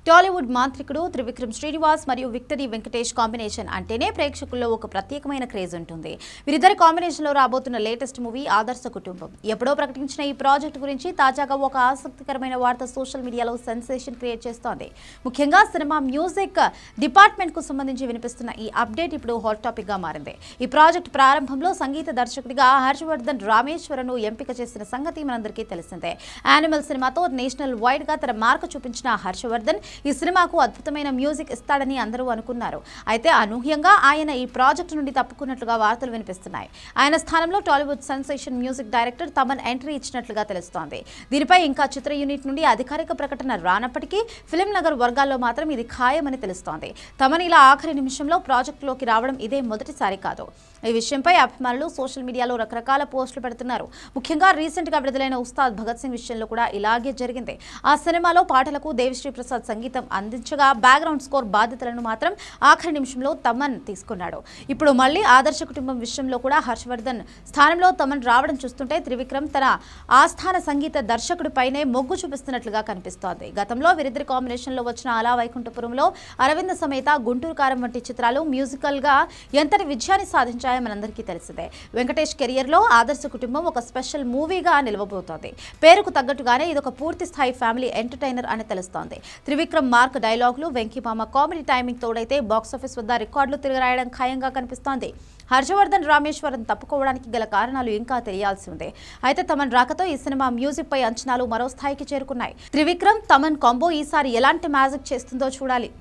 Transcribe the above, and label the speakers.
Speaker 1: టాలీవుడ్ మాంత్రికుడు త్రివిక్రమ్ శ్రీనివాస్ మరియు victory Venkatesh combination అంటేనే ప్రేక్షకుల్లో ఒక ప్రత్యేకమైన క్రేజ్ ఉంటుంది. వీరిద్దరి కాంబినేషన్లో రాబోతున్న లేటెస్ట్ మూవీ ఆదర్శ కుటుంబం. ఎప్పుడో ప్రకటించిన ఈ ప్రాజెక్ట్ గురించి తాజాగా ఒక ఆసక్తికరమైన వార్త సోషల్ మీడియాలో సెన్సేషన్ క్రియేట్ చేస్తోంది. ముఖ్యంగా సినిమా మ్యూజిక్ డిపార్ట్మెంట్ కు సంబంధించి వినిపిస్తున్న ఈ అప్డేట్ ఇప్పుడు హాట్ టాపిక్ గా మారింది. ఈ ప్రాజెక్ట్ ప్రారంభంలో సంగీత దర్శకుడిగా హర్షవర్ధన్ రామేశ్వరను ఎంపిక చేసిన సంగతి మనందరికీ తెలిసిందే. యానిమల్ సినిమాతో నేషనల్ వైడ్ గా తన మార్కు చూపించిన హర్షవర్ధన్ ఈ సినిమాకు అద్భుతమైన మ్యూజిక్ ఇస్తాడని అందరూ అనుకున్నారు. అయితే అనూహ్యంగా ఆయన ఈ ప్రాజెక్టు నుండి తప్పుకున్నట్లుగా వార్తలు వినిపిస్తున్నాయి. ఆయన స్థానంలో Tollywood sensation music director Thaman entry ఇచ్చినట్లుగా తెలుస్తోంది. దీనిపై ఇంకా చిత్ర యూనిట్ నుండి అధికారిక ప్రకటన రానప్పటికీ ఫిల్మ్ నగర్ వర్గాల్లో మాత్రం ఇది ఖాయమని తెలుస్తోంది. తమన్ ఇలా ఆఖరి నిమిషంలో ప్రాజెక్టులోకి రావడం ఇదే మొదటిసారి కాదు. ఈ విషయంపై అభిమానులు సోషల్ మీడియాలో రకరకాల పోస్టులు పెడుతున్నారు. ముఖ్యంగా రీసెంట్ గా విడుదలైన ఉస్తాద్ భగత్ సింగ్ విషయంలో కూడా ఇలాగే జరిగింది. ఆ సినిమాలో పాటలకు దేవిశ్రీ ప్రసాద్ సంగీతం అందించగా బ్యాక్గ్రౌండ్ స్కోర్ బాధ్యతలను మాత్రం ఆఖరి నిమిషంలో తమన్ తీసుకున్నాడు. ఇప్పుడు మళ్ళీ ఆదర్శ కుటుంబం విషయంలో కూడా హర్షవర్ధన్ స్థానంలో తమన్ రావడం చూస్తుంటే త్రివిక్రమ్ తన ఆస్థాన సంగీత దర్శకుడిపైనే మొగ్గు చూపిస్తున్నట్లుగా కనిపిస్తోంది. గతంలో వీరిద్దరి కాంబినేషన్ లో వచ్చిన అలా వైకుంఠపురంలో అరవింద సమేత గుంటూరు కారం వంటి చిత్రాలు మ్యూజికల్ గా ఎంతటి విజయాన్ని సాధించాయో మనందరికీ తెలిసిందే. వెంకటేష్ కెరియర్ లో ఆదర్శ కుటుంబం ఒక స్పెషల్ మూవీగా నిలవబోతోంది. పేరుకు తగ్గట్టుగానే ఇదొక పూర్తి స్థాయి ఫ్యామిలీ ఎంటర్టైనర్ అని తెలుస్తోంది. త్రివిక్రమ్ మార్క్ డైలాగులు, వెంకీమామ కామెడీ టైమింగ్ తోడైతే బాక్సాఫీస్ వద్ద రికార్డులు తిరగరాయడం ఖాయంగా కనిపిస్తోంది. హర్షవర్ధన్ రామేశ్వరన్ తప్పుకోవడానికి గల కారణాలు ఇంకా తెలియాల్సి ఉంది. అయితే తమన్ రాకతో ఈ సినిమా మ్యూజిక్ పై అంచనాలు మరో స్థాయికి చేరుకున్నాయి. త్రివిక్రమ్ తమన్ కాంబో ఈసారి ఎలాంటి మ్యాజిక్ చేస్తుందో చూడాలి.